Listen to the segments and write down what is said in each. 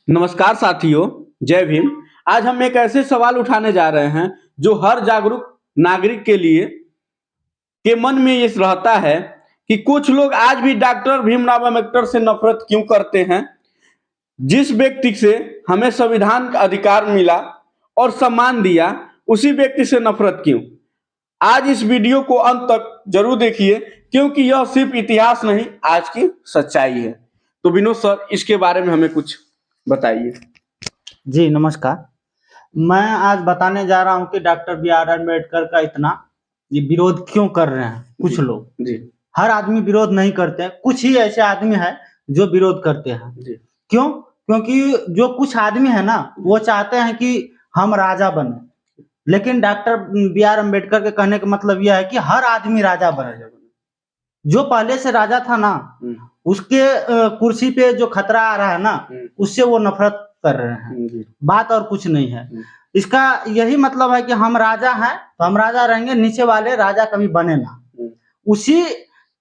नमस्कार साथियों, जय भीम। आज हम एक ऐसे सवाल उठाने जा रहे हैं जो हर जागरूक नागरिक के मन में ये रहता है कि कुछ लोग आज भी डॉक्टर भीमराव अंबेडकर से नफरत क्यों करते हैं। जिस व्यक्ति से हमें संविधान का अधिकार मिला और सम्मान दिया, उसी व्यक्ति से नफरत क्यों। आज इस वीडियो को अंत तक जरूर देखिए, क्योंकि यह सिर्फ इतिहास नहीं, आज की सच्चाई है। तो विनोद सर, इसके बारे में हमें कुछ बताइए। जी नमस्कार। मैं आज बताने जा रहा हूं कि डॉक्टर बी आर अम्बेडकर का इतना ये विरोध क्यों कर रहे हैं कुछ लोग। जी हर आदमी विरोध नहीं करते हैं, कुछ ही ऐसे आदमी हैं जो विरोध करते हैं। जी क्यों? क्योंकि जो कुछ आदमी है ना, वो चाहते हैं कि हम राजा बने, लेकिन डॉक्टर बी आर अम्बेडकर के कहने का मतलब यह है कि हर आदमी राजा बने। जो पहले से राजा था ना, उसके कुर्सी पे जो खतरा आ रहा है ना, उससे वो नफरत कर रहे हैं। बात और कुछ नहीं है। इसका यही मतलब है कि हम राजा हैं तो हम राजा रहेंगे, नीचे वाले राजा कभी बने ना। उसी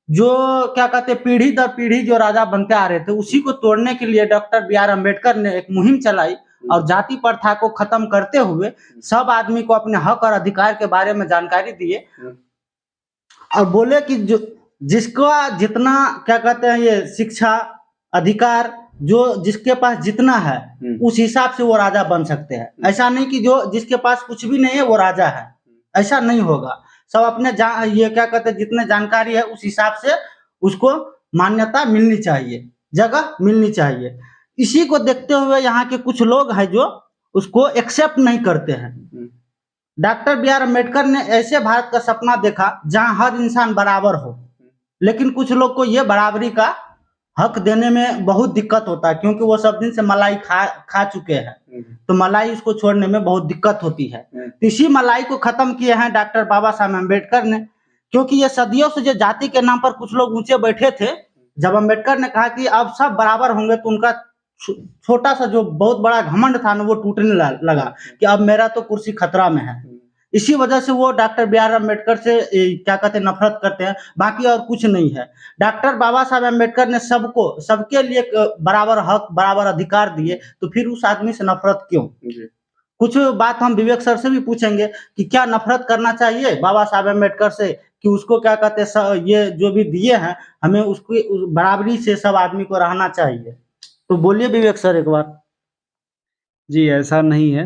जो क्या कहते पीढ़ी दर पीढ़ी जो राजा बनते आ रहे थे, उसी को तोड़ने के लिए डॉक्टर बी आर अम्बेडकर ने एक मुहिम चलाई और जाति प्रथा को खत्म करते हुए सब आदमी को अपने हक और अधिकार के बारे में जानकारी दिए और बोले कि जो जिसका जितना क्या कहते हैं ये शिक्षा अधिकार जो जिसके पास जितना है उस हिसाब से वो राजा बन सकते हैं। ऐसा नहीं कि जो जिसके पास कुछ भी नहीं है वो राजा है, ऐसा नहीं होगा। सब अपने ये क्या कहते हैं जितने जानकारी है उस हिसाब से उसको मान्यता मिलनी चाहिए, जगह मिलनी चाहिए। इसी को देखते हुए यहाँ के कुछ लोग हैं जो उसको एक्सेप्ट नहीं करते हैं। डॉक्टर बी आर अम्बेडकर ने ऐसे भारत का सपना देखा जहां हर इंसान बराबर हो, लेकिन कुछ लोग को ये बराबरी का हक देने में बहुत दिक्कत होता है, क्योंकि वो सब दिन से मलाई खा चुके हैं, तो मलाई उसको छोड़ने में बहुत दिक्कत होती है। तो इसी मलाई को खत्म किए हैं डॉक्टर बाबा साहब अम्बेडकर ने, क्योंकि ये सदियों से जो जाति के नाम पर कुछ लोग ऊंचे बैठे थे, जब अम्बेडकर ने कहा कि अब सब बराबर होंगे तो उनका छोटा सा जो बहुत बड़ा घमंड था ना, वो टूटने लगा कि अब मेरा तो कुर्सी खतरा में है। इसी वजह से वो डॉक्टर बी आर अम्बेडकर से क्या कहते हैं नफरत करते हैं, बाकी और कुछ नहीं है। डॉक्टर बाबा साहब अम्बेडकर ने सबको सबके लिए बराबर हक बराबर अधिकार दिए, तो फिर उस आदमी से नफरत क्यों। कुछ बात हम विवेक सर से भी पूछेंगे कि क्या नफरत करना चाहिए बाबा साहब अम्बेडकर से, कि उसको क्या कहते हैं ये जो भी दिए हैं हमें उसकी बराबरी से सब आदमी को रहना चाहिए। तो बोलिए विवेक सर एक बार। जी, ऐसा नहीं है।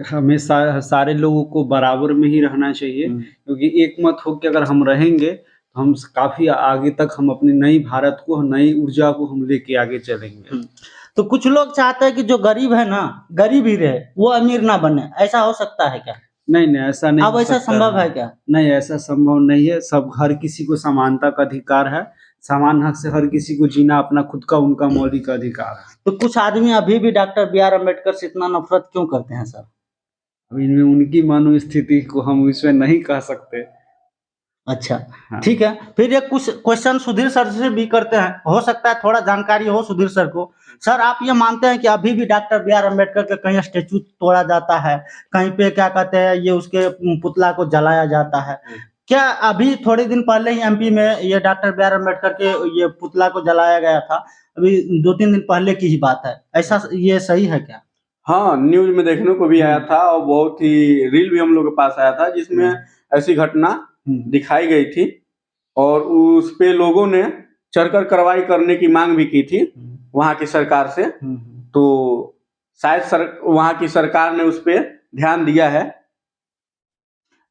हमें सारे लोगों को बराबर में ही रहना चाहिए, क्योंकि एक मत हो कि अगर हम रहेंगे तो हम काफी आगे तक हम अपनी नई भारत को, नई ऊर्जा को हम लेके आगे चलेंगे। तो कुछ लोग चाहते हैं कि जो गरीब है ना, गरीब ही रहे, वो अमीर ना बने। ऐसा हो सकता है क्या? नहीं, ऐसा नहीं। अब ऐसा संभव है क्या? नहीं, ऐसा संभव नहीं है। सब हर किसी को समानता का अधिकार है, समान हक से हर किसी को जीना अपना खुद का उनका मौलिक अधिकार है। तो कुछ आदमी अभी भी डॉक्टर बी आर अम्बेडकर से इतना नफरत क्यों करते हैं सर? अब इनमें उनकी मनोस्थिति को हम इसमें नहीं कह सकते। अच्छा, हाँ। ठीक है। फिर एक कुछ क्वेश्चन सुधीर सर से भी करते हैं, हो सकता है थोड़ा जानकारी हो सुधीर सर को। सर, आप ये मानते हैं कि अभी भी डॉक्टर बी आर अम्बेडकर के कहीं स्टेचू तोड़ा जाता है, कहीं पे क्या कहते हैं ये उसके पुतला को जलाया जाता है? क्या अभी थोड़े दिन पहले ही एमपी में ये डॉक्टर बी आर अम्बेडकर के ये पुतला को जलाया गया था, अभी 2-3 दिन पहले की ही बात है। ऐसा ये सही है क्या? हाँ, न्यूज में देखने को भी आया था और बहुत ही रील भी हम लोग के पास आया था जिसमें ऐसी घटना दिखाई गई थी और उस पे लोगों ने चढ़कर कार्रवाई करने की मांग भी की थी वहां की सरकार से। तो शायद वहां की सरकार ने उस पे ध्यान दिया है।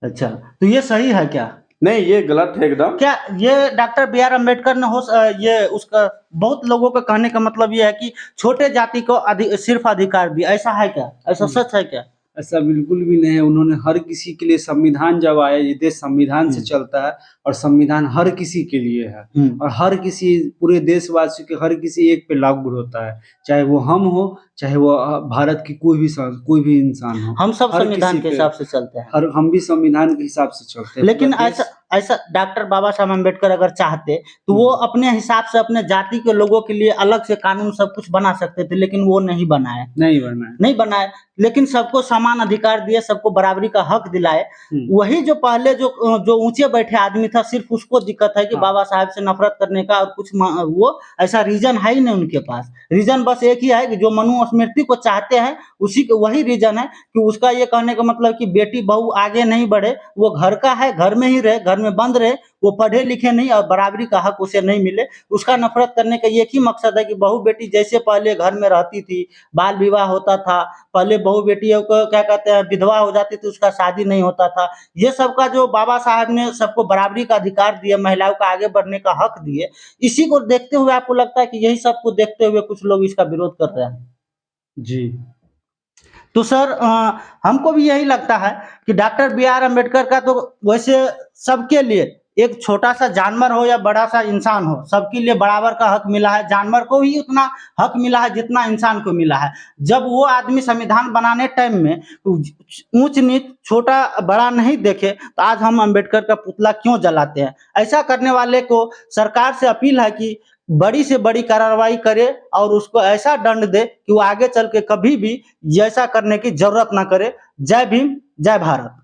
अच्छा, तो ये सही है क्या? नहीं, ये गलत है एकदम। क्या ये डॉक्टर बी आर अम्बेडकर ने ये उसका बहुत लोगों का कहने का मतलब ये है कि छोटे जाति को सिर्फ अधिकार दिया, ऐसा है क्या? ऐसा सच है क्या? ऐसा बिल्कुल भी नहीं है। उन्होंने हर किसी के लिए संविधान जब आया, ये देश संविधान से चलता है और संविधान हर किसी के लिए है और हर किसी पूरे देशवासियों के हर किसी एक पे लागू होता है, चाहे वो हम हो चाहे वो भारत की कोई भी इंसान हो। हम सब संविधान के हिसाब से चलते हैं। हम भी संविधान के हिसाब से चलते हैं। लेकिन ऐसा डॉक्टर बाबा साहब अम्बेडकर अगर चाहते तो वो अपने हिसाब से अपने जाति के लोगों के लिए अलग से कानून सब कुछ बना सकते थे, लेकिन वो नहीं बनाए। नहीं बनाए, लेकिन सबको समान अधिकार दिए, सबको बराबरी का हक दिलाए। वही जो पहले जो ऊंचे बैठे आदमी था, सिर्फ उसको दिक्कत है कि बाबा साहब से नफरत करने का, और कुछ वो ऐसा रीजन है ही नहीं उनके पास। रीजन बस एक ही है कि जो मनुस्मृति को चाहते हैं, उसी के वही रीजन है कि उसका ये कहने का मतलब कि बेटी बहू आगे नहीं बढ़े, वो घर का है, घर में ही रहे, घर में बंद रहे, वो पढ़े लिखे नहीं और बराबरी का हक उसे नहीं मिले। उसका नफरत करने का एक ही मकसद है कि बहू बेटी जैसे पहले घर में रहती थी, बाल विवाह होता था, पहले बहू बेटियों को क्या कहते हैं विधवा हो जाती थी, उसका शादी नहीं होता था। ये सब का जो बाबा साहब ने सबको बराबरी का अधिकार दिया, महिलाओं का आगे बढ़ने का हक दिए, इसी को देखते हुए आपको लगता है कि यही सबको देखते हुए कुछ लोग इसका विरोध कर रहे हैं? जी। तो सर हमको भी यही लगता है कि डॉक्टर बी आर अम्बेडकर का तो वैसे सबके लिए, एक छोटा सा जानवर हो या बड़ा सा इंसान हो, सबके लिए बराबर का हक मिला है। जानवर को ही उतना हक मिला है जितना इंसान को मिला है। जब वो आदमी संविधान बनाने टाइम में ऊंच नीच छोटा बड़ा नहीं देखे, तो आज हम अम्बेडकर का पुतला क्यों जलाते हैं? ऐसा करने वाले को सरकार से अपील है कि बड़ी से बड़ी कार्रवाई करे और उसको ऐसा दंड दे कि वो आगे चल के कभी भी ऐसा करने की जरूरत ना करे। जय भीम, जय भारत।